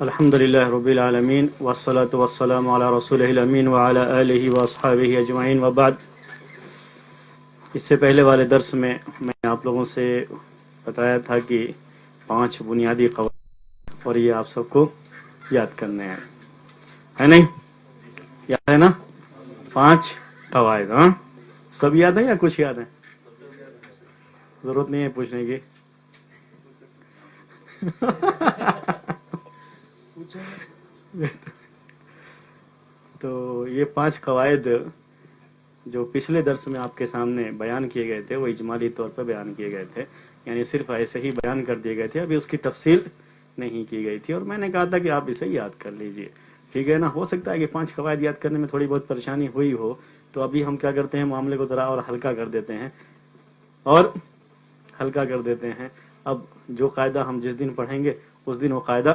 الحمدللہ رب العالمین والصلاة والسلام علی رسولہ الامین وعلی آلہ واصحابہ اجمعین وبعد۔ اس سے پہلے والے درس میں آپ لوگوں سے بتایا تھا کہ 5 بنیادی قواعد، اور یہ آپ سب کو یاد کرنے ہیں، ہے نہیں؟ یاد ہے نا؟ 5 قواعد، ہاں سب یاد ہیں یا کچھ یاد ہیں؟ ضرورت نہیں ہے پوچھنے کی۔ تو یہ 5 قواعد جو پچھلے درس میں آپ کے سامنے بیان کیے گئے تھے وہ اجمالی طور پر بیان کیے گئے تھے، یعنی صرف ایسے ہی بیان کر دیے گئے تھے، ابھی اس کی تفصیل نہیں کی گئی تھی، اور میں نے کہا تھا کہ آپ اسے یاد کر لیجئے، ٹھیک ہے نا؟ ہو سکتا ہے کہ 5 قواعد یاد کرنے میں تھوڑی بہت پریشانی ہوئی ہو، تو ابھی ہم کیا کرتے ہیں، معاملے کو ذرا اور ہلکا کر دیتے ہیں، اب جو قاعدہ ہم جس دن پڑھیں گے اس دن وہ قاعدہ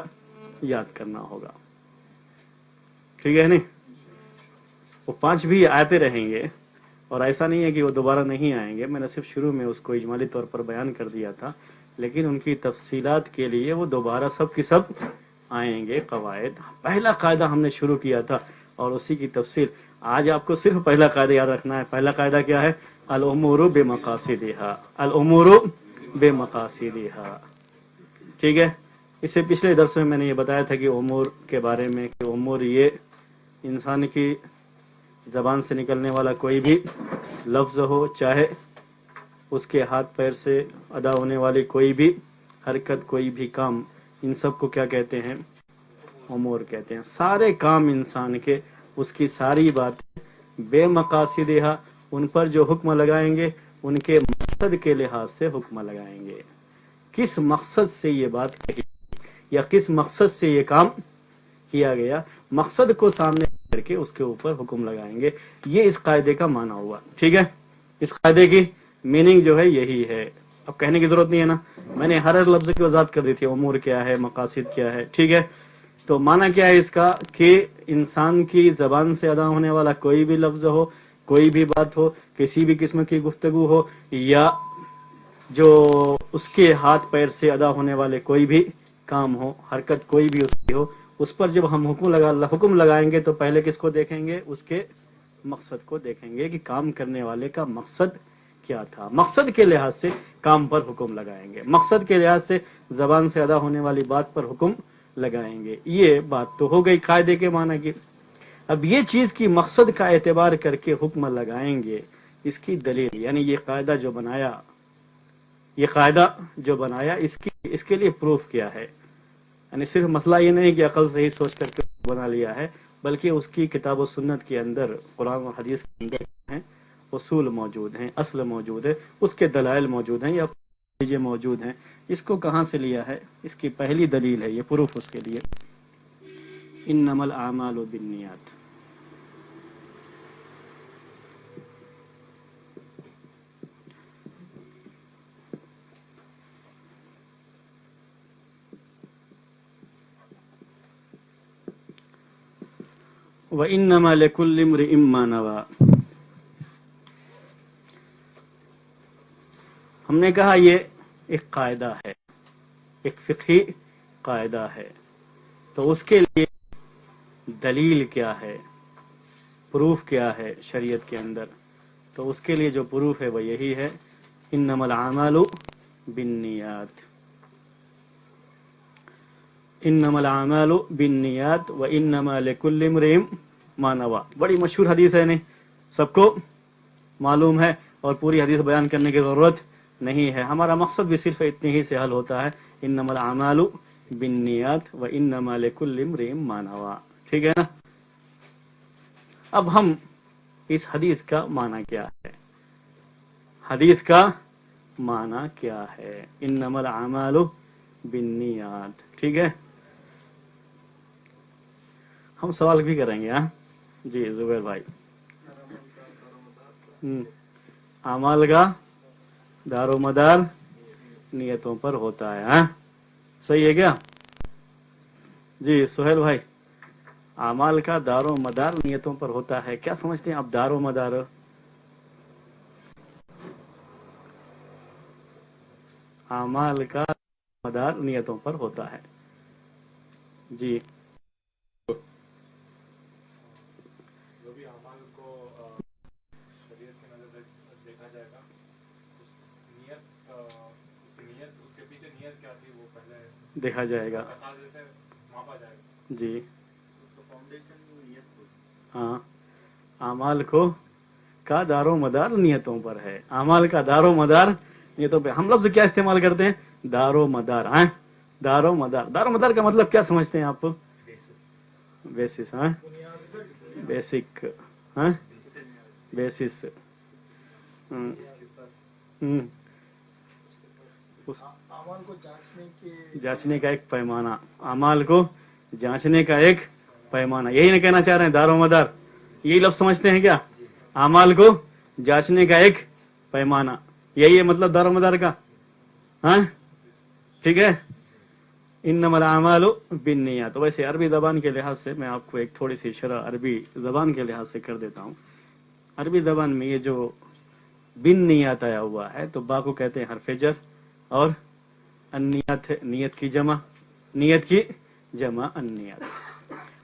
یاد کرنا ہوگا، ٹھیک ہے نہیں؟ وہ 5 بھی آتے رہیں گے، اور ایسا نہیں ہے کہ وہ دوبارہ نہیں آئیں گے، میں نے صرف شروع میں اس کو اجمالی طور پر بیان کر دیا تھا، لیکن ان کی تفصیلات کے لیے وہ دوبارہ سب کی سب آئیں گے قواعد۔ پہلا قاعدہ ہم نے شروع کیا تھا اور اسی کی تفصیل آج آپ کو صرف پہلا قاعدہ یاد رکھنا ہے۔ پہلا قاعدہ کیا ہے؟ الامور بمقاصدها، الامور بمقاصدها، ٹھیک ہے؟ اس سے پچھلے درس میں نے یہ بتایا تھا کہ امور کے بارے میں، کہ امور یہ انسان کی زبان سے نکلنے والا کوئی بھی لفظ ہو، چاہے اس کے ہاتھ پیر سے ادا ہونے والی کوئی بھی حرکت، کوئی بھی کام، ان سب کو کیا کہتے ہیں؟ امور کہتے ہیں۔ سارے کام انسان کے، اس کی ساری باتیں بے مقاصدہا، ان پر جو حکم لگائیں گے ان کے مقصد کے لحاظ سے حکم لگائیں گے۔ کس مقصد سے یہ بات کہی یا کس مقصد سے یہ کام کیا گیا، مقصد کو سامنے کر کے اس کے اوپر حکم لگائیں گے، یہ اس قاعدے کا معنی ہوا، ٹھیک ہے؟ اس قاعدے کی میننگ جو ہے یہی ہے، اب کہنے کی ضرورت نہیں ہے نا، میں نے ہر لفظ کی وضاحت کر دی تھی، امور کیا ہے، مقاصد کیا ہے، ٹھیک ہے؟ تو معنی کیا ہے اس کا، کہ انسان کی زبان سے ادا ہونے والا کوئی بھی لفظ ہو، کوئی بھی بات ہو، کسی بھی قسم کی گفتگو ہو، یا جو اس کے ہاتھ پیر سے ادا ہونے والے کوئی بھی کام ہو، حرکت کوئی بھی اس کی ہو، اس پر جب ہم حکم لگائیں گے تو پہلے کس کو دیکھیں گے؟ اس کے مقصد کو دیکھیں گے کہ کام کرنے والے کا مقصد کیا تھا، مقصد کے لحاظ سے کام پر حکم لگائیں گے، مقصد کے لحاظ سے زبان سے ادا ہونے والی بات پر حکم لگائیں گے۔ یہ بات تو ہو گئی قاعدے کے معنی کی۔ اب یہ چیز کی مقصد کا اعتبار کر کے حکم لگائیں گے، اس کی دلیل، یعنی یہ قاعدہ جو بنایا اس کے لیے پروف کیا ہے؟ یعنی صرف مسئلہ یہ نہیں کہ عقل سے ہی سوچ کر کے بنا لیا ہے، بلکہ اس کی کتاب و سنت کے اندر، قرآن و حدیث کے اندر ہیں اصول موجود ہیں، اصل موجود ہے، اس کے دلائل موجود ہیں یا چیزیں موجود ہیں۔ اس کو کہاں سے لیا ہے؟ اس کی پہلی دلیل ہے، یہ پروف اس کے لیے، انما الاعمال بالنیات۔ وَإِنَّمَا لِكُلِّ امْرِئٍ مَّا نَوَىٰ۔ ہم نے کہا یہ ایک قاعدہ ہے، ایک فقہی قاعدہ ہے، تو اس کے لیے دلیل کیا ہے، پروف کیا ہے شریعت کے اندر؟ تو اس کے لیے جو پروف ہے وہ یہی ہے، انما الاعمال بالنیات، انما الاعمال بالنیات وانما لكل امرئ ما نوى۔ بڑی مشہور حدیث ہے، نہیں سب کو معلوم ہے، اور پوری حدیث بیان کرنے کی ضرورت نہیں ہے، ہمارا مقصد بھی صرف اتنی ہی سے حل ہوتا ہے، انما الاعمال بالنیات وانما لكل امرئ ما نوى، ٹھیک ہے نا؟ اب ہم اس حدیث کا معنی کیا ہے، حدیث کا معنی کیا ہے، انما الاعمال بالنیات، ٹھیک ہے؟ ہم سوال بھی کریں گے، ہاں جی زبیر بھائی، اعمال کا دار و مدار نیتوں پر ہوتا ہے، ہاں صحیح ہے کیا؟ جی سہیل بھائی، اعمال کا دار و مدار نیتوں پر ہوتا ہے، کیا سمجھتے ہیں آپ دار و مدار؟ اعمال کا مدار نیتوں پر ہوتا ہے، جی جو بھی اعمال کو شریعت کی نظر دیکھا جائے گا، نیت اس کی نیت، اس کے پیچھے نیت کیا تھی وہ پہلے دیکھا جائے گا. تقاضے سے ماپا جائے گا. جی تو فاؤنڈیشن نیت کو. ہاں، اعمال کو کا دار و مدار نیتوں پر ہے. اعمال کا دار و مدار نیتوں پہ. ہم لفظ کیا استعمال کرتے ہیں؟ دار و مدار. ہاں، دار و مدار. دار و مدار کا مطلب کیا سمجھتے ہیں آپ؟ بیسس. ہاں، بیسک. ہاں، بیسس. اعمال کو جانچنے کا ایک پیمانہ. اعمال کو جانچنے کا ایک پیمانہ. یہی نہیں کہنا چاہ رہے ہیں دار و مدار؟ یہی لفظ سمجھتے ہیں کیا؟ اعمال کو جانچنے کا ایک پیمانہ، یہی ہے مطلب دار و مدار کا. ہاں ٹھیک ہے. انما الاعمال بالنیات. ویسے عربی زبان کے لحاظ سے میں آپ کو ایک تھوڑی سی شرح عربی زبان کے لحاظ سے کر دیتا ہوں. عربی زبان میں یہ جو بالنیات آیا ہوا ہے تو با کو کہتے ہیں حرف جر، اور النیات ہے نیت کی جمع. نیت کی جمع النیات.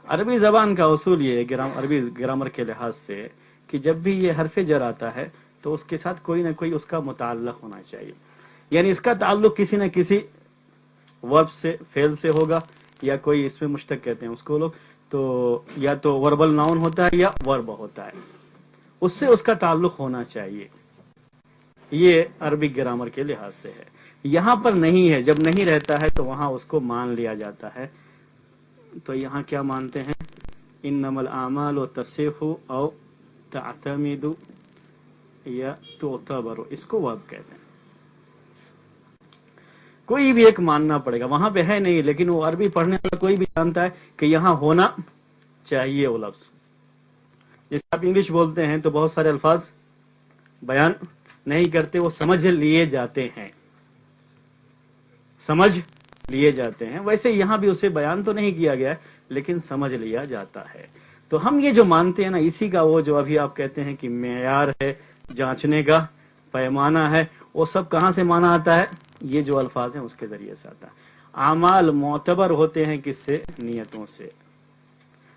عربی زبان کا اصول یہ ہے عربی گرامر کے لحاظ سے کہ جب بھی یہ حرف جر آتا ہے تو اس کے ساتھ کوئی نہ کوئی اس کا متعلق ہونا چاہیے. یعنی اس کا تعلق کسی نہ کسی ورب سے، فعل سے ہوگا، یا کوئی اس میں مشتق کہتے ہیں اس کو لوگ، تو یا تو وربل ناؤن ہوتا ہے یا ورب ہوتا ہے، اس سے اس کا تعلق ہونا چاہیے. یہ عربی گرامر کے لحاظ سے ہے. یہاں پر نہیں ہے. جب نہیں رہتا ہے تو وہاں اس کو مان لیا جاتا ہے. تو یہاں کیا مانتے ہیں؟ انما الاعمال تصح او تعتمد یا تعتبر. اس کو ورب کہتے ہیں. کوئی بھی ایک ماننا پڑے گا. وہاں پہ ہے نہیں، لیکن وہ عربی پڑھنے والا کوئی بھی جانتا ہے کہ یہاں ہونا چاہیے وہ لفظ. جیسے آپ انگلش بولتے ہیں تو بہت سارے الفاظ بیان نہیں کرتے، وہ سمجھ لیے جاتے ہیں. سمجھ لیے جاتے ہیں. ویسے یہاں بھی اسے بیان تو نہیں کیا گیا لیکن سمجھ لیا جاتا ہے. تو ہم یہ جو مانتے ہیں نا، اسی کا وہ جو ابھی آپ کہتے ہیں کہ معیار ہے، جانچنے کا پیمانہ ہے، وہ سب کہاں سے مانا آتا ہے؟ یہ جو الفاظ ہیں اس کے ذریعے سے آتا ہے. اعمال معتبر ہوتے ہیں کس سے؟ نیتوں سے.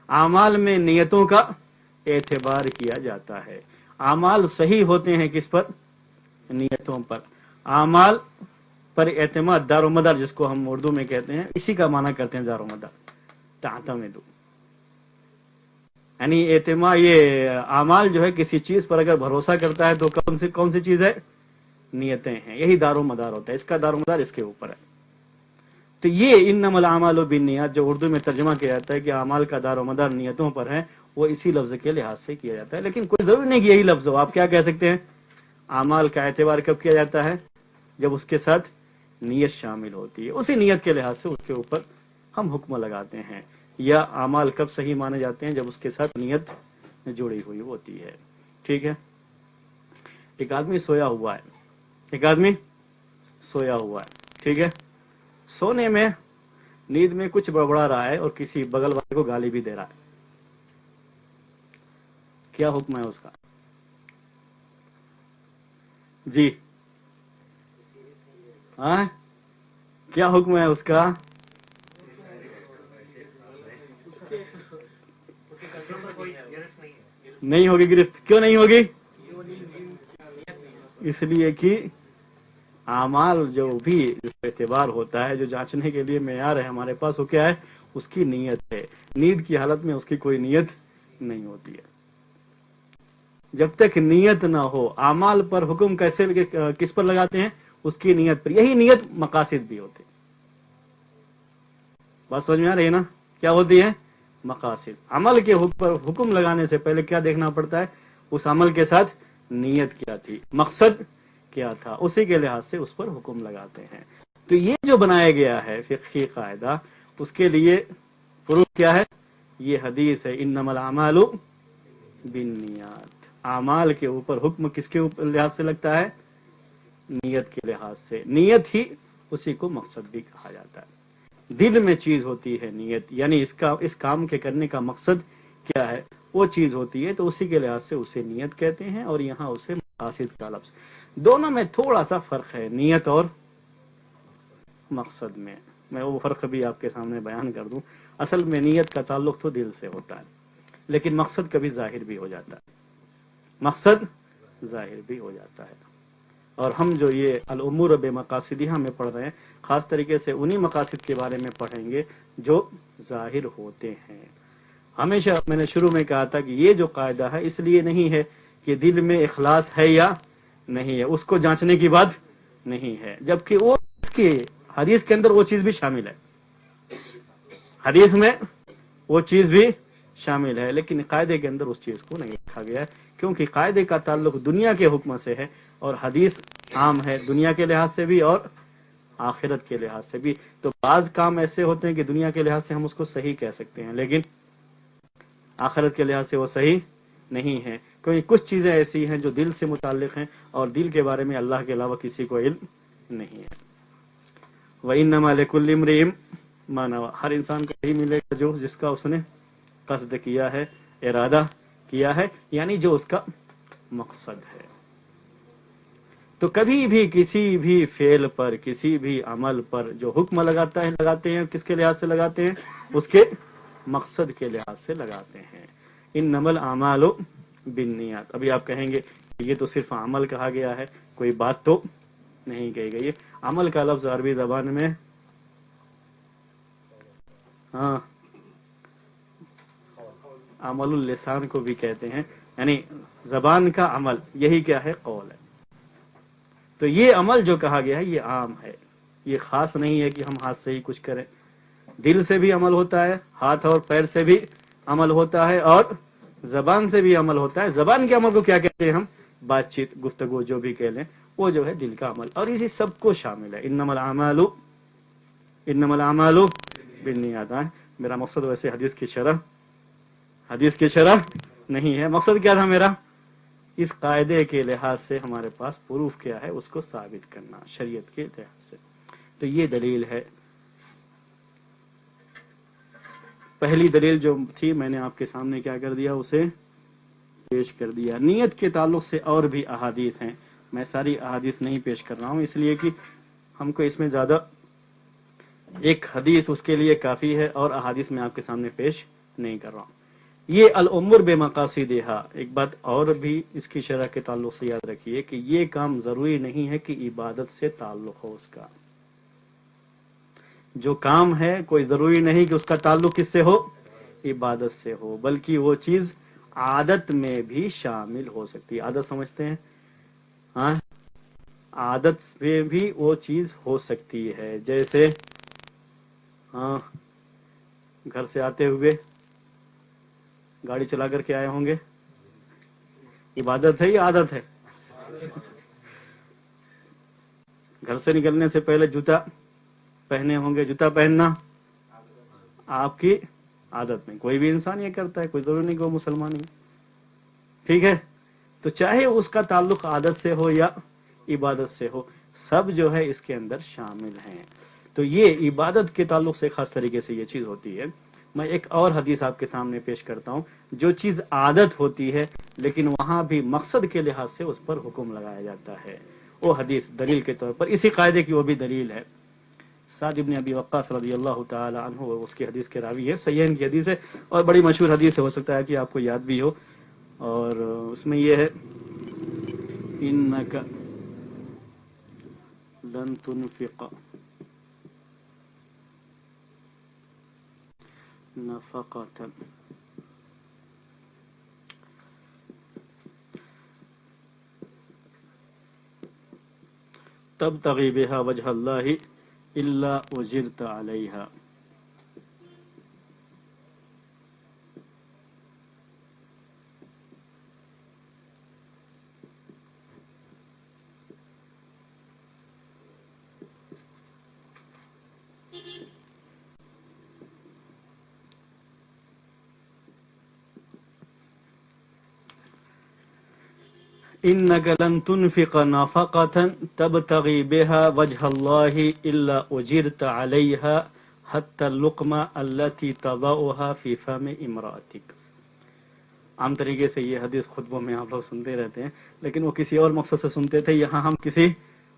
اعمال میں نیتوں کا اعتبار کیا جاتا ہے. اعمال صحیح ہوتے ہیں کس پر؟ نیتوں پر. اعمال پر اعتماد، دار و مدار جس کو ہم اردو میں کہتے ہیں، اسی کا معنی کرتے ہیں دار و مدار. تعتمد یعنی اعتماد. یہ اعمال جو ہے کسی چیز پر اگر بھروسہ کرتا ہے تو کون سی چیز ہے؟ نیتیں ہیں. یہی دار و مدار ہوتا ہے. اس کا دار و مدار اس کے اوپر ہے. تو یہ انما الاعمال بالنیات جو اردو میں ترجمہ کیا جاتا ہے کہ اعمال کا دار و مدار نیتوں پر ہے، وہ اسی لفظ کے لحاظ سے کیا جاتا ہے. لیکن کوئی ضروری نہیں کہ یہی لفظ ہو. آپ کیا کہہ سکتے ہیں؟ اعمال کا اعتبار کب کیا جاتا ہے؟ جب اس کے ساتھ نیت شامل ہوتی ہے. اسی نیت کے لحاظ سے اس کے اوپر ہم حکم لگاتے ہیں. یا اعمال کب صحیح مانے جاتے ہیں؟ جب اس کے ساتھ نیت جڑی ہوئی ہوتی ہے. ٹھیک ہے. ایک آدمی سویا ہوا ہے. ایک آدمی سویا ہوا ہے. ٹھیک ہے. سونے میں نیند میں کچھ بڑبڑا رہا ہے اور کسی بغل والے کو گالی بھی دے رہا ہے. کیا حکم ہے اس کا؟ جی ہاں، کیا حکم ہے اس کا؟ نہیں ہوگی گرفت. کیوں نہیں ہوگی؟ اس لیے کہ اعمال جو بھی اعتبار ہوتا ہے، جو جانچنے کے لیے معیار ہے ہمارے پاس، وہ کیا ہے؟ اس کی نیت ہے. نیند کی حالت میں اس کی کوئی نیت نہیں ہوتی ہے. جب تک نیت نہ ہو. اعمال پر حکم کیسے کس پر لگاتے ہیں؟ اس کی نیت پر. یہی نیت مقاصد بھی ہوتے. بات سمجھ میں آ رہی ہے نا؟ کیا ہوتی ہے؟ مقاصد. عمل کے حکم لگانے سے پہلے کیا دیکھنا پڑتا ہے؟ اس عمل کے ساتھ نیت کیا تھی، مقصد کیا تھا. اسی کے لحاظ سے اس پر حکم لگاتے ہیں. تو یہ جو بنایا گیا ہے فقہی قاعدہ، اس کے لیے پروف کیا ہے؟ یہ حدیث ہے انما الاعمال بالنیات. اعمال کے اوپر حکم کس کے لحاظ سے لگتا ہے؟ نیت کے لحاظ سے. نیت ہی اسی کو مقصد بھی کہا جاتا ہے. دل میں چیز ہوتی ہے نیت، یعنی اس کام کے کرنے کا مقصد کیا ہے، وہ چیز ہوتی ہے. تو اسی کے لحاظ سے اسے نیت کہتے ہیں، اور یہاں اسے مقاصد کا لفظ. دونوں میں تھوڑا سا فرق ہے، نیت اور مقصد میں. میں وہ فرق بھی آپ کے سامنے بیان کر دوں. اصل میں نیت کا تعلق تو دل سے ہوتا ہے، لیکن مقصد کبھی ظاہر بھی ہو جاتا ہے، مقصد ظاہر بھی ہو جاتا ہے. اور ہم جو یہ الامور بمقاصدها میں پڑھ رہے ہیں، خاص طریقے سے انہی مقاصد کے بارے میں پڑھیں گے جو ظاہر ہوتے ہیں. ہمیشہ میں نے شروع میں کہا تھا کہ یہ جو قاعدہ ہے اس لیے نہیں ہے کہ دل میں اخلاص ہے یا نہیں ہے، اس کو جانچنے کی بات نہیں ہے، جبکہ وہ کی حدیث کے اندر وہ چیز بھی شامل ہے، حدیث میں وہ چیز بھی شامل ہے، لیکن قاعدے کے اندر اس چیز کو نہیں رکھا گیا ہے، کیونکہ قاعدے کا تعلق دنیا کے حکم سے ہے اور حدیث عام ہے دنیا کے لحاظ سے بھی اور آخرت کے لحاظ سے بھی. تو بعض کام ایسے ہوتے ہیں کہ دنیا کے لحاظ سے ہم اس کو صحیح کہہ سکتے ہیں، لیکن آخرت کے لحاظ سے وہ صحیح نہیں ہے، کیونکہ کچھ چیزیں ایسی ہیں جو دل سے متعلق ہیں اور دل کے بارے میں اللہ کے علاوہ کسی کو علم نہیں ہے. وَإِنَّمَا لِكُلِّ امْرِئٍ مَا نَوَىٰ، ہر انسان کو یہی ملے گا جو جس کا اس نے قصد کیا ہے، ارادہ کیا ہے، یعنی جو اس کا مقصد ہے. تو کبھی بھی کسی بھی فعل پر، کسی بھی عمل پر جو حکم لگاتے ہیں کس کے لحاظ سے لگاتے ہیں؟ اس کے مقصد کے لحاظ سے لگاتے ہیں. انما الاعمال بالنیات. ابھی آپ کہیں گے کہ یہ تو صرف عمل کہا گیا ہے، کوئی بات تو نہیں کہی گئی ہے. عمل کا لفظ عربی زبان میں ہاں عمل اللسان کو بھی کہتے ہیں، یعنی زبان کا عمل، یہی کیا ہے؟ قول ہے. تو یہ عمل جو کہا گیا ہے یہ عام ہے، یہ خاص نہیں ہے کہ ہم ہاتھ سے ہی کچھ کریں. دل سے بھی عمل ہوتا ہے، ہاتھ اور پیر سے بھی عمل ہوتا ہے، اور زبان سے بھی عمل ہوتا ہے. زبان کے عمل کو کیا کہتے ہیں ہم؟ بات چیت، گفتگو، جو بھی کہہ لیں، وہ جو ہے دل کا عمل، اور اسی سب کو شامل ہے. انما الاعمال بالنیات. میرا مقصد ویسے حدیث کی شرح نہیں ہے. مقصد کیا تھا میرا؟ اس قاعدے کے لحاظ سے ہمارے پاس پروف کیا ہے اس کو ثابت کرنا شریعت کے لحاظ سے. تو یہ دلیل ہے. پہلی دلیل جو تھی میں نے آپ کے سامنے کیا کر دیا، اسے پیش کر دیا. نیت کے تعلق سے اور بھی احادیث ہیں، میں ساری احادیث نہیں پیش کر رہا ہوں اس لیے کہ ہم کو اس میں زیادہ، ایک حدیث اس کے لیے کافی ہے اور احادیث میں آپ کے سامنے پیش نہیں کر رہا ہوں. یہ الامور بمقاصدہا. ایک بات اور بھی اس کی شرح کے تعلق سے یاد رکھیے کہ یہ کام ضروری نہیں ہے کہ عبادت سے تعلق ہو. اس کا جو کام ہے کوئی ضروری نہیں کہ اس کا تعلق کس سے ہو؟ عبادت سے ہو، بلکہ وہ چیز عادت میں بھی شامل ہو سکتی ہے. عادت سمجھتے ہیں؟ ہاں، عادت میں بھی وہ چیز ہو سکتی ہے. جیسے ہاں، گھر سے آتے ہوئے گاڑی چلا کر کے آئے ہوں گے، عبادت ہے یا عادت ہے؟ گھر سے نکلنے سے پہلے جوتا پہنے ہوں گے، جوتا پہننا آپ کی عادت میں. کوئی بھی انسان یہ کرتا ہے، کوئی ضروری نہیں کہ وہ مسلمان ہی. ٹھیک ہے، تو چاہے اس کا تعلق عادت سے ہو یا عبادت سے ہو، سب جو ہے اس کے اندر شامل ہیں. تو یہ عبادت کے تعلق سے خاص طریقے سے یہ چیز ہوتی ہے. میں ایک اور حدیث آپ کے سامنے پیش کرتا ہوں. جو چیز عادت ہوتی ہے لیکن وہاں بھی مقصد کے لحاظ سے اس پر حکم لگایا جاتا ہے، وہ حدیث دلیل کے طور پر اسی قاعدے کی وہ بھی دلیل ہے. سعد بن ابی وقاص رضی اللہ تعالی عنہ اس کی حدیث کے راوی ہے، صحیحین کی حدیث ہے اور بڑی مشہور حدیث ہے، ہو سکتا ہے کہ آپ کو یاد بھی ہو. اور اس میں یہ ہے انک لن تنفق نفقۃ تبتغی بها وجہ اللہ الا اجرت علیہا. انک لن تنفق نفقۃ تبتغی بها وجہ اللہ الا اجرت علیہا حتی اللقمہ التي تضعها في فم امرأتک. عام طریقے سے یہ حدیث خطبوں میں آپ لوگ سنتے رہتے ہیں، لیکن وہ کسی اور مقصد سے سنتے تھے. یہاں ہم کسی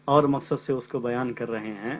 اور مقصد سے اس کو بیان کر رہے ہیں.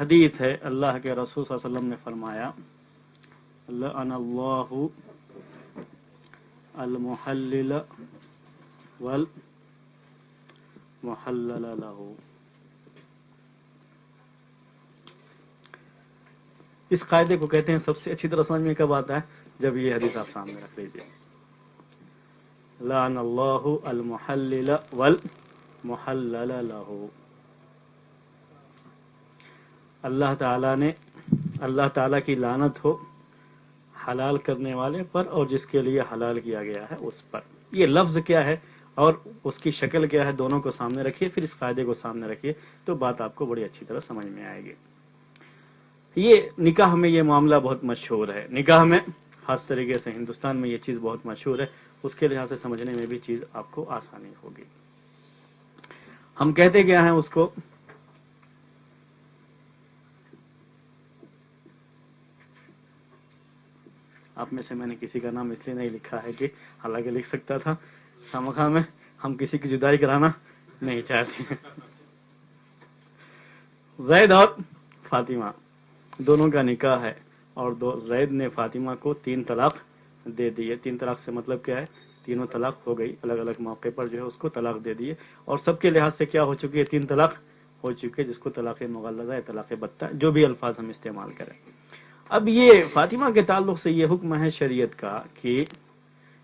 حدیث ہے اللہ کے رسول صلی اللہ علیہ وسلم نے فرمایا لعن اللہ المحلل والمحلل له. اس قاعدے کو کہتے ہیں سب سے اچھی طرح سمجھ میں کب آتا ہے جب یہ حدیث آپ سامنے رکھ لیجیے. لعن اللہ المحلل والمحلل له. اللہ تعالی کی لعنت ہو حلال کرنے والے پر اور جس کے لیے حلال کیا گیا ہے اس پر. یہ لفظ کیا ہے اور اس کی شکل کیا ہے دونوں کو سامنے رکھیے، پھر اس قاعدے کو سامنے رکھیے تو بات آپ کو بڑی اچھی طرح سمجھ میں آئے گی. یہ نکاح میں یہ معاملہ بہت مشہور ہے، نکاح میں خاص طریقے سے ہندوستان میں یہ چیز بہت مشہور ہے، اس کے لحاظ سے سمجھنے میں بھی چیز آپ کو آسانی ہوگی. ہم کہتے کیا ہیں اس کو آپ میں سے میں نے کسی کا نام اس لیے نہیں لکھا ہے کہ حالانکہ لکھ سکتا تھا، خامخواہ میں ہم کسی کی جدائی کرانا نہیں چاہتے ہیں. زید اور فاطمہ دونوں کا نکاح ہے اور زید نے فاطمہ کو 3 طلاق دے دی ہے. 3 طلاق سے مطلب کیا ہے؟ تینوں طلاق ہو گئی، الگ الگ موقع پر جو ہے اس کو طلاق دے دیے اور سب کے لحاظ سے کیا ہو چکی ہے؟ 3 طلاق ہو چکی ہے، جس کو طلاق مغلظہ یا طلاق بتہ جو بھی الفاظ ہم استعمال کریں. اب یہ فاطمہ کے تعلق سے یہ حکم ہے شریعت کا کہ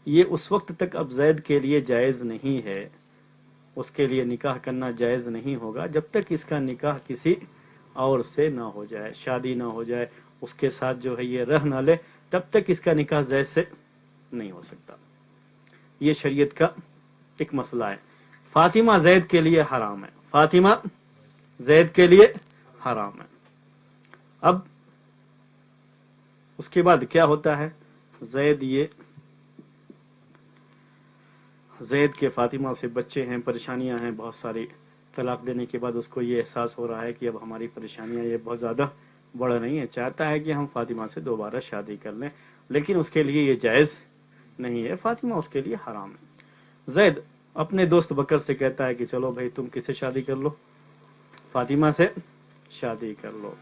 یہ اس وقت تک اب زید کے لیے جائز نہیں ہے، اس کے لیے نکاح کرنا جائز نہیں ہوگا جب تک اس کا نکاح کسی اور سے نہ ہو جائے، شادی نہ ہو جائے، اس کے ساتھ جو ہے یہ رہ نہ لے، تب تک اس کا نکاح زید سے نہیں ہو سکتا. یہ شریعت کا ایک مسئلہ ہے. فاطمہ زید کے لیے حرام ہے، فاطمہ زید کے لیے حرام ہے. اب اس کے بعد کیا ہوتا ہے؟ زید کے فاطمہ سے بچے ہیں، پریشانیاں ہیں بہت ساری. طلاق دینے کے بعد اس کو یہ احساس ہو رہا ہے کہ اب ہماری پریشانیاں یہ بہت زیادہ بڑھ رہی ہیں، چاہتا ہے کہ ہم فاطمہ سے دوبارہ شادی کر لیں، لیکن اس کے لیے یہ جائز نہیں ہے، فاطمہ اس کے لیے حرام ہے. زید اپنے دوست بکر سے کہتا ہے کہ چلو بھائی تم کس سے شادی کر لو؟ فاطمہ سے شادی کر لو.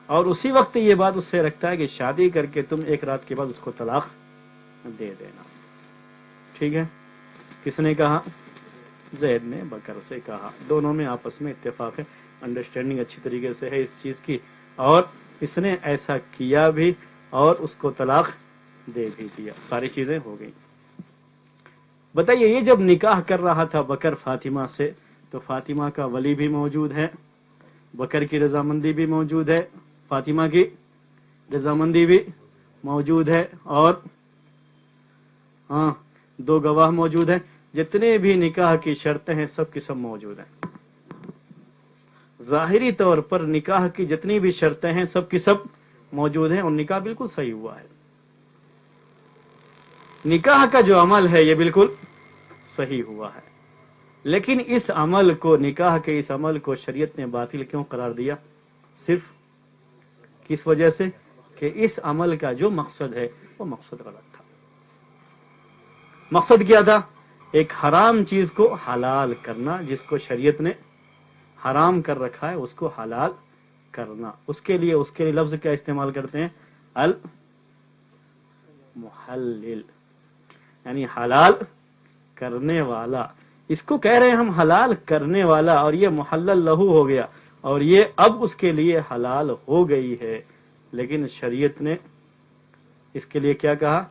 اور اسی وقت یہ بات اس سے رکھتا ہے کہ شادی کر کے تم 1 رات کے بعد اس کو طلاق دے دینا. ٹھیک ہے؟ کس نے کہا؟ زید نے بکر سے کہا. دونوں میں آپس میں اتفاق ہے، انڈرسٹینڈنگ اچھی طریقے سے ہے اس چیز کی، اور اس نے ایسا کیا بھی اور اس کو طلاق دے بھی دیا. ساری چیزیں ہو گئی. بتائیے یہ جب نکاح کر رہا تھا بکر فاطمہ سے تو فاطمہ کا ولی بھی موجود ہے، بکر کی رضامندی بھی موجود ہے، فاطمہ کی رضامندی بھی موجود ہے، اور 2 گواہ موجود ہیں. جتنے بھی نکاح کی شرطیں ہیں سب کی سب موجود ہیں. ظاہری طور پر نکاح کی جتنی بھی شرطیں ہیں سب کی سب موجود ہیں اور نکاح بالکل صحیح ہوا ہے. نکاح کا جو عمل ہے یہ بالکل صحیح ہوا ہے، لیکن اس عمل کو، نکاح کے اس عمل کو شریعت نے باطل کیوں قرار دیا؟ صرف کس وجہ سے کہ اس عمل کا جو مقصد ہے وہ مقصد غلط تھا. مقصد کیا تھا؟ ایک حرام چیز کو حلال کرنا، جس کو شریعت نے حرام کر رکھا ہے اس کو حلال کرنا. اس کے لیے لفظ کیا استعمال کرتے ہیں؟ المحلل، یعنی حلال کرنے والا. اس کو کہہ رہے ہیں ہم حلال کرنے والا، اور یہ محلل لہو ہو گیا اور یہ اب اس کے لیے حلال ہو گئی ہے. لیکن شریعت نے اس کے لیے کیا کہا؟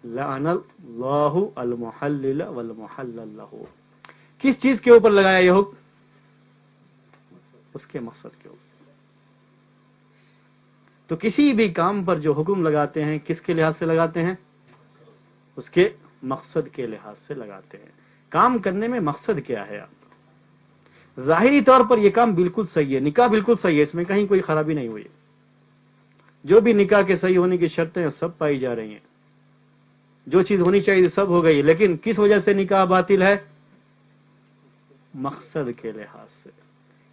لعن اللہ المحلل والمحلل لہ. کس چیز کے اوپر لگایا یہ حکم؟ اس کے مقصد کے اوپر. تو کسی بھی کام پر جو حکم لگاتے ہیں کس کے لحاظ سے لگاتے ہیں؟ اس کے مقصد کے لحاظ سے لگاتے ہیں. کام کرنے میں مقصد کیا ہے؟ آپ ظاہری طور پر یہ کام بالکل صحیح ہے، نکاح بالکل صحیح ہے، اس میں کہیں کوئی خرابی نہیں ہوئی. جو بھی نکاح کے صحیح ہونے کی شرطیں سب پائی جا رہی ہیں، جو چیز ہونی چاہیے سب ہو گئی. لیکن کس وجہ سے نکاح باطل ہے؟ مقصد کے لحاظ سے،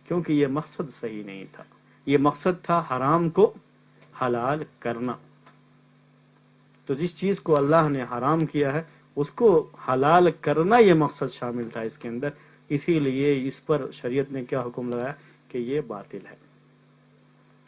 کیونکہ یہ مقصد صحیح نہیں تھا. یہ مقصد تھا حرام کو حلال کرنا. تو جس چیز کو اللہ نے حرام کیا ہے اس کو حلال کرنا یہ مقصد شامل تھا اس کے اندر. اسی لیے اس پر شریعت نے کیا حکم لگایا کہ یہ باطل ہے.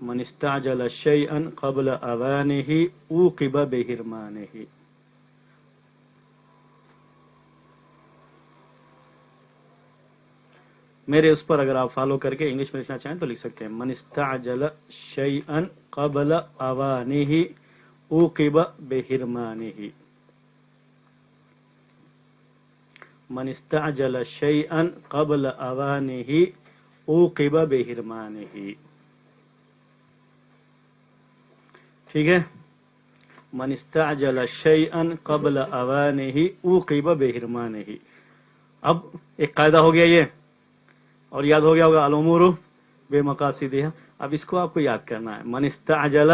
من استعجل شيئا قبل اوانه عوقب بحرمانه. میرے اس پر اگر آپ فالو کر کے انگلش میں لکھنا چاہیں تو لکھ سکتے ہیں من استعجل شيئا قبل اوانه عوقب بحرمانه. من استعجل شيئا قبل اوانه عوقب بحرمانه. ٹھیک ہے، من استعجل شيئا قبل اوانه عوقب بحرمانه. اب ایک قاعدہ ہو گیا یہ، اور یاد ہو گیا ہوگا الامور بمقاصدها. اب اس کو آپ کو یاد کرنا ہے. من استعجل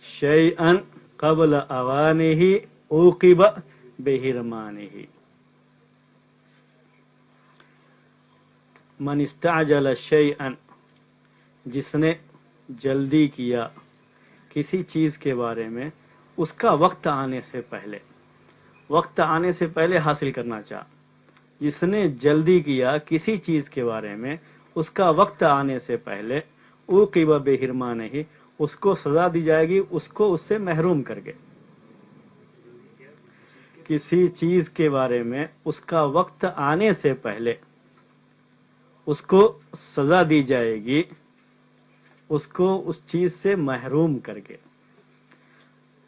شيئا قبل اوانه عوقب بحرمانه. من استعجل شيئا، جس نے جلدی کیا کسی چیز کے بارے میں اس کا وقت آنے سے پہلے، وقت آنے سے پہلے حاصل کرنا چاہا. جس نے جلدی کیا کسی چیز کے بارے میں اس کا وقت آنے سے پہلے، عوقب بحرمانہ، اس کو سزا دی جائے گی اس کو اس سے محروم کر کے. کسی چیز کے بارے میں اس کا وقت آنے سے پہلے اس کو سزا دی جائے گی اس کو اس چیز سے محروم کر کے.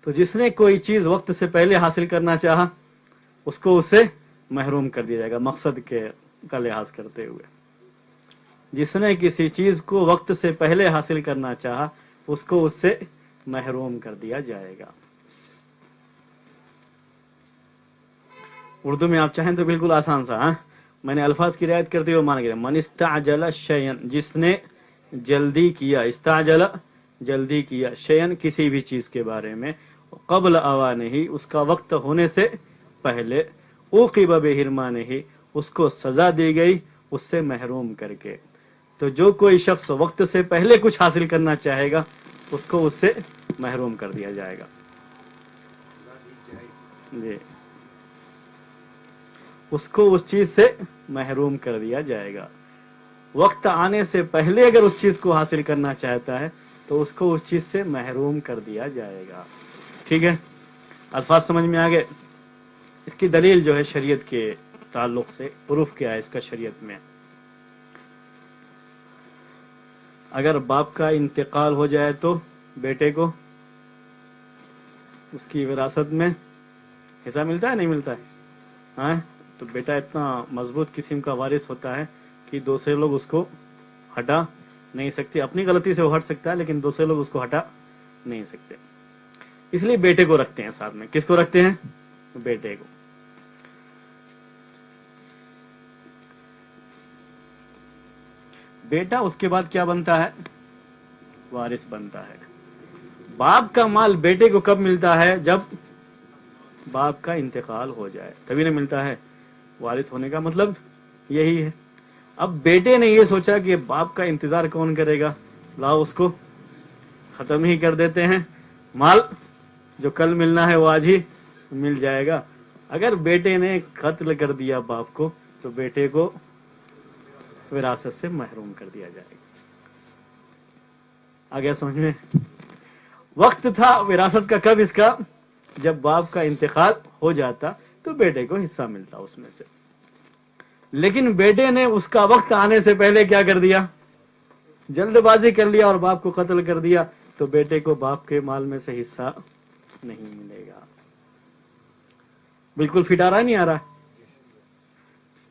تو جس نے کوئی چیز وقت سے پہلے حاصل کرنا چاہا اس کو اس سے محروم کر دیا جائے گا، مقصد کا لحاظ کرتے ہوئے. جس نے کسی چیز کو وقت سے پہلے حاصل کرنا چاہا اس کو اس سے محروم کر دیا جائے گا. اردو میں آپ چاہیں تو بالکل آسان سا، ہاں میں نے الفاظ کی رعایت کرتے ہوئے مان گیا. من استعجل شیئا، جس نے جلدی کیا، استعجل جلدی کیا، شیئا کسی بھی چیز کے بارے میں، قبل اوانہ اس کا وقت ہونے سے پہلے، عوقب بحرمانہ اس کو سزا دی گئی اس سے محروم کر کے. تو جو کوئی شخص وقت سے پہلے کچھ حاصل کرنا چاہے گا اس کو اس سے محروم کر دیا جائے گا. جی، اس کو اس چیز سے محروم کر دیا جائے گا. وقت آنے سے پہلے اگر اس چیز کو حاصل کرنا چاہتا ہے تو اس کو اس چیز سے محروم کر دیا جائے گا. ٹھیک ہے، الفاظ سمجھ میں آگے. اس کی دلیل جو ہے شریعت کے تعلق سے، پروف کیا ہے اس کا شریعت میں. اگر باپ کا انتقال ہو جائے تو بیٹے کو اس کی وراثت میں حصہ ملتا ہے نہیں ملتا ہے؟ ہاں، تو بیٹا اتنا مضبوط قسم کا وارث ہوتا ہے کہ دوسرے لوگ اس کو ہٹا نہیں سکتے. اپنی غلطی سے وہ ہٹ سکتا ہے لیکن دوسرے لوگ اس کو ہٹا نہیں سکتے. اس لیے بیٹے کو رکھتے ہیں ساتھ میں. کس کو رکھتے ہیں؟ بیٹے کو. بیٹا اس کے بعد کیا بنتا ہے؟ وارث بنتا ہے. باپ کا مال بیٹے کو کب ملتا ہے؟ جب باپ کا انتقال ہو جائے تبھی نہ ملتا ہے. وارث ہونے کا مطلب یہی ہے. اب بیٹے نے یہ سوچا کہ باپ کا انتظار کون کرے گا، لاؤ اس کو ختم ہی کر دیتے ہیں، مال جو کل ملنا ہے وہ آج ہی مل جائے گا. اگر بیٹے نے قتل کر دیا باپ کو تو بیٹے کو وراثت سے محروم کر دیا جائے گا. آگے سمجھ میں؟ وقت تھا وراثت کا کب؟ اس کا جب باپ کا انتقال ہو جاتا تو بیٹے کو حصہ ملتا اس میں سے. لیکن بیٹے نے اس کا وقت آنے سے پہلے کیا کر دیا؟ جلد بازی کر لیا اور باپ کو قتل کر دیا تو بیٹے کو باپ کے مال میں سے حصہ نہیں ملے گا. بالکل فٹ آ رہا نہیں آ رہا؟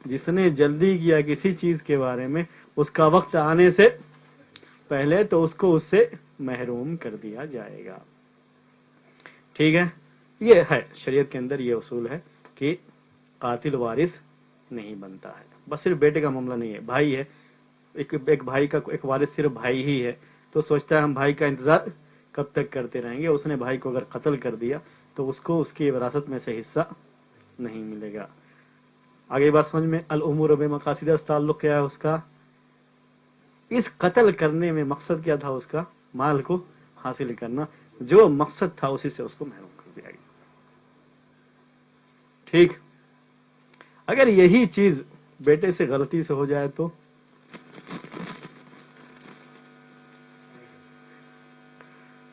جس نے جلدی کیا کسی چیز کے بارے میں اس کا وقت آنے سے پہلے تو اس کو اس سے محروم کر دیا جائے گا. ٹھیک ہے، یہ ہے شریعت کے اندر یہ اصول ہے کہ قاتل وارث نہیں بنتا ہے. بس صرف بیٹے کا معاملہ نہیں ہے، بھائی ہے، ایک بھائی کا ایک وارث صرف بھائی ہی ہے تو سوچتا ہے ہم بھائی کا انتظار کب تک کرتے رہیں گے. اس نے بھائی کو اگر قتل کر دیا تو اس کو اس کی وراثت میں سے حصہ نہیں ملے گا. آگے بات سمجھ میں. الامور بمقاصدها اس تعلق کیا ہے اس کا؟ اس قتل کرنے میں مقصد کیا تھا اس کا؟ مال کو حاصل کرنا. جو مقصد تھا اسی سے اس کو محروم کر دیا گیا. ٹھیک، اگر یہی چیز بیٹے سے غلطی سے ہو جائے تو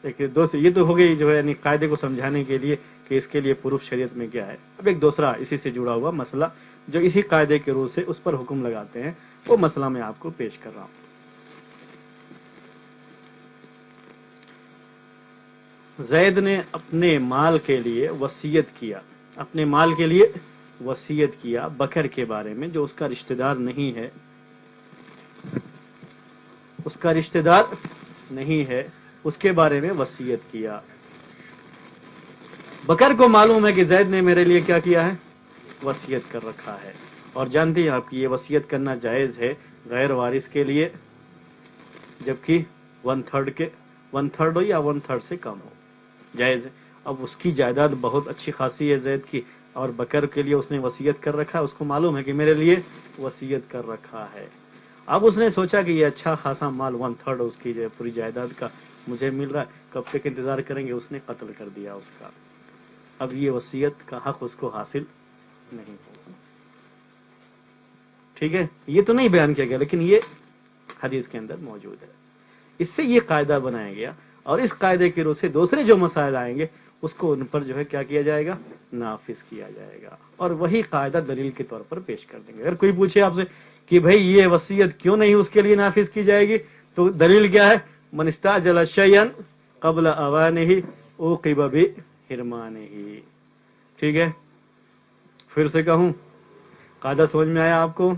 ایک دوسری یہ تو ہو گئی جو ہے یعنی قاعدے کو سمجھانے کے لیے کہ اس کے لیے پروف شریعت میں کیا ہے. اب ایک دوسرا اسی سے جڑا ہوا مسئلہ جو اسی قاعدے کے روح سے اس پر حکم لگاتے ہیں، وہ مسئلہ میں آپ کو پیش کر رہا ہوں. زید نے اپنے مال کے لیے وصیت کیا، اپنے مال کے لیے وصیت کیا بکر کے بارے میں جو اس کا رشتہ دار نہیں ہے، اس کا رشتہ دار نہیں ہے، اس کے بارے میں وصیت کیا. بکر کو معلوم ہے کہ زید نے میرے لیے کیا کیا ہے، وصیت کر رکھا ہے، اور جانتے ہیں آپ کی یہ وصیت کرنا جائز ہے غیر وارث کے لیے، جبکہ 1/3 ہو یا 1/3 سے کم ہو جائز ہے. اب اس کی جائیداد بہت اچھی خاصی ہے زید کی، اور بکر کے لیے اس نے وصیت کر رکھا ہے، اس کو معلوم ہے کہ میرے لیے وصیت کر رکھا ہے. اب اس نے سوچا کہ یہ اچھا خاصا مال 1/3 اس کی پوری جائیداد کا مجھے مل رہا ہے، کب تک انتظار کریں گے، اس نے قتل کر دیا اس کا. اب یہ وصیت کا حق اس کو حاصل نہیں ہوگا. ٹھیک ہے، یہ تو نہیں بیان کیا گیا لیکن یہ حدیث کے اندر موجود ہے. اس سے یہ قاعدہ بنایا گیا، اور اس قاعدے کی روح سے دوسرے جو مسائل آئیں گے اس کو ان پر جو ہے کیا کیا جائے گا، نافذ کیا جائے گا، اور وہی قاعدہ دلیل کے طور پر پیش کر دیں گے. اگر کوئی پوچھے آپ سے کہ بھائی یہ وصیت کیوں نہیں اس کے لیے نافذ کی جائے گی، تو دلیل کیا ہے، من استعجل شیئا قبل اوانہ عوقب بحرمانہ. ٹھیک ہے، پھر سے کہوں، قاعدہ سمجھ میں آیا آپ کو؟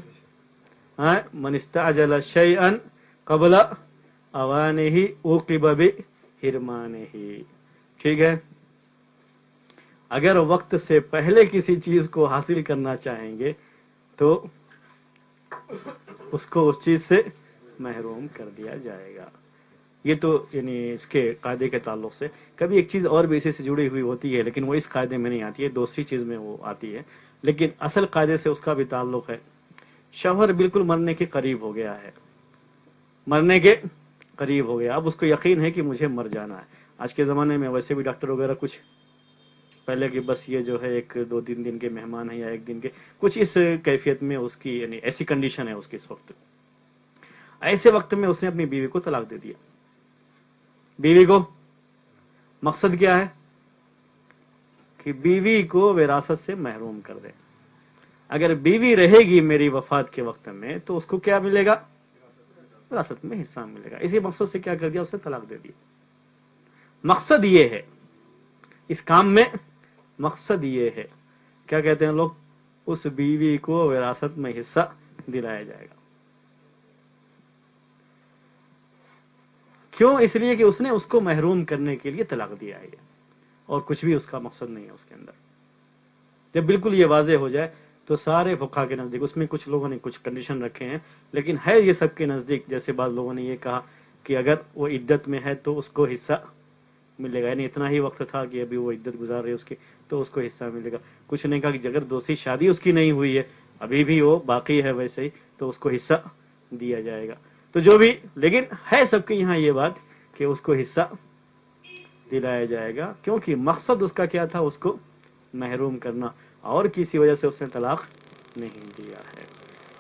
ہاں، من استعجل شیئا قبل اوانہ عوقب بحرمانہ. ٹھیک ہے، اگر وقت سے پہلے کسی چیز کو حاصل کرنا چاہیں گے تو اس کو اس چیز سے محروم کر دیا جائے گا. یہ تو یعنی اس کے قاعدے کے تعلق سے. کبھی ایک چیز اور بھی اسی سے جڑی ہوئی ہوتی ہے لیکن وہ اس قاعدے میں نہیں آتی ہے، دوسری چیز میں وہ آتی ہے، لیکن اصل قاعدے سے اس کا بھی تعلق ہے. شوہر بالکل مرنے کے قریب ہو گیا ہے، مرنے کے قریب ہو گیا، اب اس کو یقین ہے کہ مجھے مر جانا ہے. آج کے زمانے میں ویسے بھی ڈاکٹر وغیرہ کچھ پہلے کہ بس یہ جو ہے 1-2-3 دن کے مہمان ہیں یا 1 دن کے، کچھ اس کیفیت میں اس کی یعنی ایسی کنڈیشن ہے اس کی اس وقت. ایسے وقت میں اس نے اپنی بیوی کو طلاق دے دیا. بیوی کو مقصد کیا ہے کہ بیوی کو وراثت سے محروم کر دے. اگر بیوی رہے گی میری وفات کے وقت میں تو اس کو کیا ملے گا، وراثت میں حصہ ملے گا. اسی مقصد سے کیا کر دیا، اس نے طلاق دے دی. مقصد یہ ہے اس کام میں، مقصد یہ ہے، کیا کہتے ہیں لوگ، اس بیوی کو وراثت میں حصہ دلایا جائے گا. کیوں؟ اس لیے کہ اس نے اس کو محروم کرنے کے لیے طلاق دیا ہے، اور کچھ بھی اس کا مقصد نہیں ہے اس کے اندر. جب بالکل یہ واضح ہو جائے تو سارے فقہا کے نزدیک، اس میں کچھ لوگوں نے کچھ کنڈیشن رکھے ہیں لیکن ہے یہ سب کے نزدیک، جیسے بعض لوگوں نے یہ کہا کہ اگر وہ عدت میں ہے تو اس کو حصہ ملے گا، یعنی اتنا ہی وقت تھا کہ ابھی وہ عدت گزار رہی ہے اس کی تو اس کو حصہ ملے گا. کچھ نے کہا کہ اگر دوسری شادی اس کی نہیں ہوئی ہے، ابھی بھی وہ باقی ہے ویسے ہی، تو اس کو حصہ دیا جائے گا. تو جو بھی، لیکن ہے سب کے یہاں یہ بات کہ اس کو حصہ دلایا جائے گا، کیونکہ مقصد اس کا کیا تھا، اس کو محروم کرنا، اور کسی وجہ سے اس نے طلاق نہیں دیا ہے.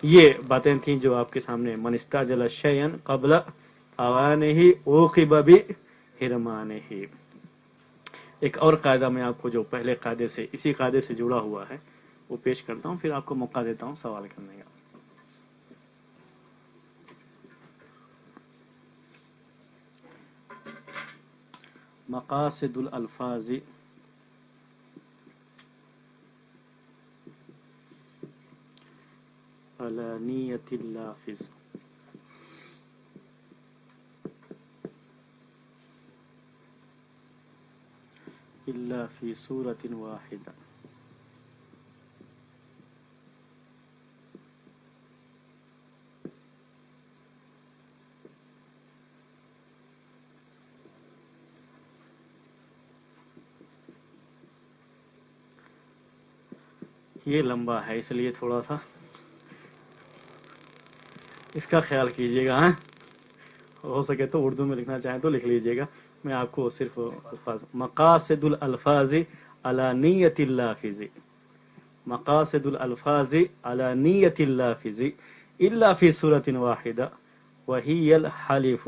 یہ باتیں تھیں جو آپ کے سامنے، من استعجل شیئا قبل اوانہ عوقب بحرمانہ. ایک اور قاعدہ میں آپ کو جو پہلے قاعدے سے، اسی قاعدے سے جڑا ہوا ہے، وہ پیش کرتا ہوں، پھر آپ کو موقع دیتا ہوں سوال کرنے کا. مقاصد الالفاظ علی نیت اللافظ. الا فی صورت واحدہ. یہ لمبا ہے اس لیے تھوڑا سا اس کا خیال کیجیے گا. ہاں، ہو سکے تو اردو میں لکھنا چاہیں تو لکھ لیجیے گا. میں آپ کو صرف الفاظ، مقاصد الالفاظ علی نیت اللافظ، مقاصد الالفاظ علی نیت اللافظ الا فی صورت واحدہ وہی الحلف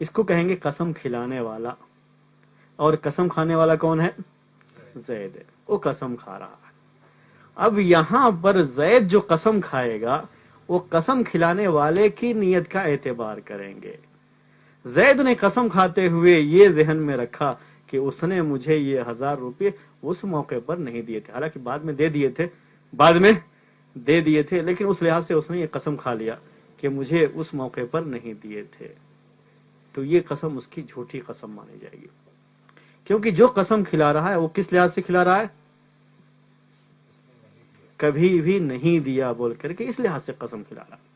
اس کو کہیں گے قسم کھلانے والا. اور قسم کھانے والا کون ہے؟ زید ہے. وہ قسم کھا رہا ہے. اب یہاں پر زید جو قسم کھائے گا وہ قسم کھلانے والے کی نیت کا اعتبار کریں گے. زید نے قسم کھاتے ہوئے یہ ذہن میں رکھا کہ اس نے مجھے یہ 1000 روپے اس موقع پر نہیں دیے تھے، حالانکہ بعد میں دے دیے تھے، لیکن اس لحاظ سے اس نے یہ قسم کھا لیا کہ مجھے اس موقع پر نہیں دیے تھے. تو یہ قسم اس کی جھوٹی قسم مانی جائے گی، کیونکہ جو قسم کھلا رہا ہے وہ کس لحاظ سے کھلا رہا ہے؟ کبھی بھی نہیں دیا بول کر کے، اس لحاظ سے قسم کھلا رہا ہے.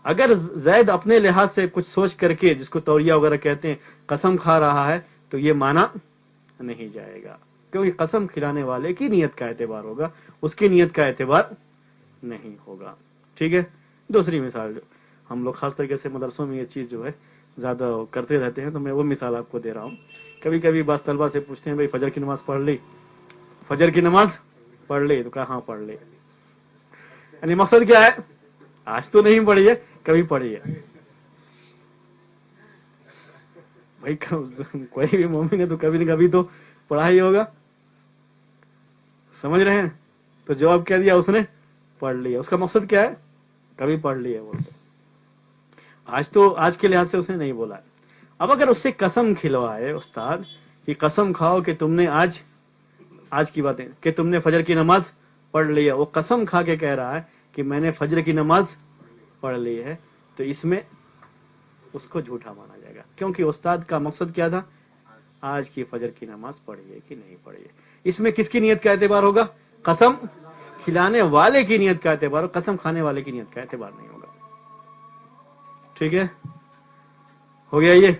اگر زید اپنے لحاظ سے کچھ سوچ کر کے، جس کو توریہ وغیرہ کہتے ہیں، قسم کھا رہا ہے تو یہ مانا نہیں جائے گا، کیونکہ قسم کھلانے والے کی نیت کا اعتبار ہوگا، اس کی نیت کا اعتبار نہیں ہوگا. ٹھیک ہے. دوسری مثال، جو ہم لوگ خاص طریقے سے مدرسوں میں یہ چیز جو ہے زیادہ کرتے رہتے ہیں، تو میں وہ مثال آپ کو دے رہا ہوں. کبھی کبھی بعض طلبہ سے پوچھتے ہیں بھائی فجر کی نماز پڑھ لی؟ فجر کی نماز پڑھ لی؟ تو کہا ہاں پڑھ لی. یعنی مقصد کیا ہے؟ آج تو نہیں پڑھی ہے، کبھی پڑھی ہے. بھائی کوئی بھی مومن ہے تو کبھی نہ کبھی تو پڑھا ہی ہوگا. سمجھ رہے ہیں؟ تو جواب کیا دیا اس نے؟ پڑھ لیا. اس کا مقصد کیا ہے؟ کبھی پڑھ لی ہے بولتے. آج کے لحاظ سے اس نے نہیں بولا ہے. اب اگر اس سے قسم کھلوائے استاد کہ قسم کھاؤ کہ تم نے آج کی باتیں کہ تم نے فجر کی نماز پڑھ لی ہے، وہ قسم کھا کے کہہ رہا ہے کہ میں نے فجر کی نماز پڑھ لی ہے، تو اس میں اس کو جھوٹا مانا جائے گا، کیونکہ استاد کا مقصد کیا تھا؟ آج کی فجر کی نماز پڑھیے کہ نہیں پڑھیے. اس میں کس کی نیت کا اعتبار ہوگا؟ قسم کھلانے والے کی نیت کا اعتبار، قسم کھانے والے کی نیت کا اعتبار نہیں ہوگا. ٹھیک ہے، ہو گیا.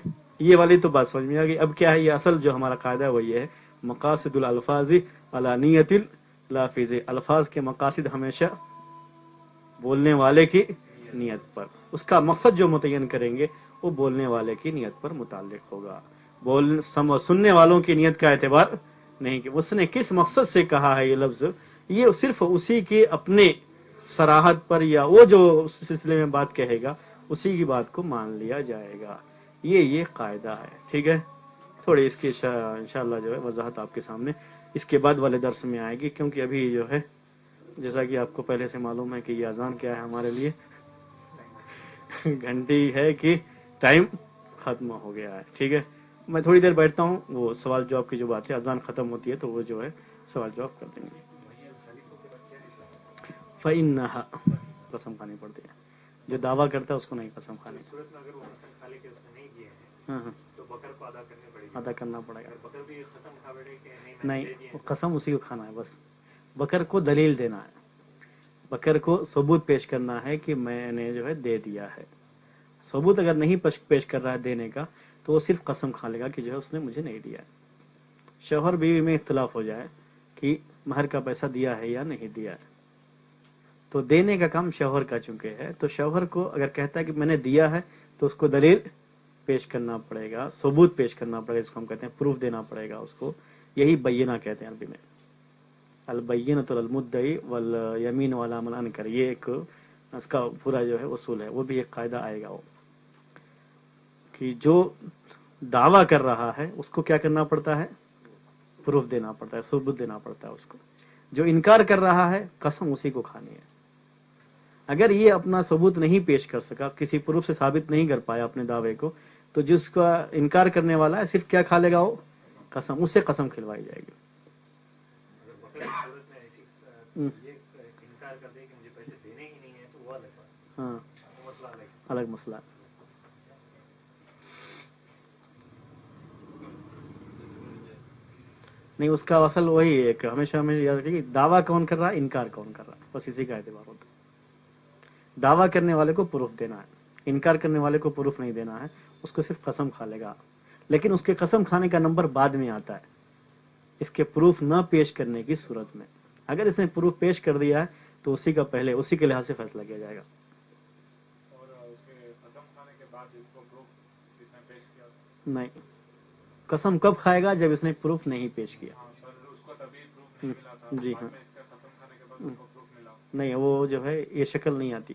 یہ والی تو بات سمجھ میں آ گئی. اب کیا ہے؟ یہ اصل جو ہمارا قاعدہ ہے وہ یہ ہے، مقاصد الالفاظ علی نیت اللافظ. الفاظ کے مقاصد ہمیشہ بولنے والے کی نیت پر، اس کا مقصد جو متعین کریں گے وہ بولنے والے کی نیت پر متعلق ہوگا. سننے والوں کی نیت کا اعتبار نہیں کہ اس نے کس مقصد سے کہا ہے یہ لفظ، یہ صرف اسی کے اپنے صراحت پر یا وہ جو اس سلسلے میں بات کہے گا اسی کی بات کو مان لیا جائے گا. یہ قاعدہ ہے. ٹھیک ہے. تھوڑی اس کی انشاءاللہ جو ہے وضاحت آپ کے سامنے اس کے بعد والے درس میں آئے گی، کیونکہ ابھی جو ہے جیسا کہ آپ کو پہلے سے معلوم ہے کہ یہ اذان کیا ہے ہمارے لیے، گھنٹی ہے کہ ٹائم ختم ہو گیا ہے. ٹھیک ہے. میں تھوڑی دیر بیٹھتا ہوں، وہ سوال جواب کی جو بات ہے اذان ختم ہوتی ہے تو وہ جو ہے سوال جواب کر دیں گے. فَإِنَّهَا قسم کھانی پڑتی ہے. جو دعویٰ کرتا ہے اس کو نہیں قسم کھانی. صورت میں اگر وہ قسم کھا لے کے اس نے نہیں دیے ہیں ہاں ہاں تو بکر کو ادا کرنی پڑے گی. ادا کرنا پڑے گا. بکر بھی قسم کھا بیٹھے کہ نہیں میں نے دے دیے نہیں، ہیں. قسم اسی کو کھانا ہے. بس بکر کو دلیل دینا ہے، بکر کو ثبوت پیش کرنا ہے کہ میں نے جو ہے دے دیا ہے. ثبوت اگر نہیں پیش کر رہا ہے دینے کا تو وہ صرف قسم کھا لے گا کہ جو ہے اس نے مجھے نہیں دیا ہے. شوہر بیوی میں اختلاف ہو جائے کہ مہر کا پیسہ دیا ہے یا نہیں دیا ہے، تو دینے کا کام شوہر کا چونکہ ہے، تو شوہر کو اگر کہتا ہے کہ میں نے دیا ہے تو اس کو دلیل پیش کرنا پڑے گا، ثبوت پیش کرنا پڑے گا، اس کو ہم کہتے ہیں پروف دینا پڑے گا اس کو. یہی بینہ کہتے ہیں عربی میں. البینۃ للمدعی والیمین علی من انکر، یہ ایک اس کا پورا جو ہے اصول ہے. وہ بھی ایک قاعدہ آئے گا، وہ کہ جو دعویٰ کر رہا ہے اس کو کیا کرنا پڑتا ہے؟ پروف دینا پڑتا ہے، ثبوت دینا پڑتا ہے اس کو. جو انکار کر رہا ہے قسم اسی کو کھانی ہے. اگر یہ اپنا ثبوت نہیں پیش کر سکا، کسی پروف سے ثابت نہیں کر پایا اپنے دعوے کو، تو جس کا انکار کرنے والا ہے صرف کیا کھا لے گا؟ وہ قسم. اس سے قسم کھلوائی جائے گی. اگر بکر کی صورت میں ایسی یہ انکار کر دے کہ مجھے پیسے دینے ہی نہیں ہیں تو وہ الگ بات. ہاں، وہ مسئلہ الگ ہے. الگ مسئلہ ہے. نہیں، اس کا اصل وہی ہے کہ ہمیشہ ہمیں یاد رکھیے کہ دعویٰ کون کر رہا ہے، انکار کون کر رہا ہے، بس اسی کا اعتبار ہوتا ہے. دعویٰ کرنے والے کو پروف دینا ہے، انکار کرنے والے کو پروف نہیں دینا ہے. اس کو صرف قسم کھا لے گا، لیکن اس کے قسم کھانے کا نمبر بعد میں آتا ہے اس کے پروف نہ پیش کرنے کی صورت میں. اگر اس نے پروف پیش کر دیا ہے تو اسی کا پہلے اسی کے لحاظ سے فیصلہ کیا جائے گا. اور اس کے قسم کھانے کے بعد اس کو پروف اس نے پیش کیا نہیں، قسم کب کھائے گا؟ جب اس نے پروف نہیں پیش کیا. ہاں پر اس کو تبھی پروف نہیں ملا تھا. جی بعد ہاں. میں اس کا قسم کھانے کے بعد اس کو پروف ملا. نہیں، وہ جو ہے یہ شکل نہیں آتی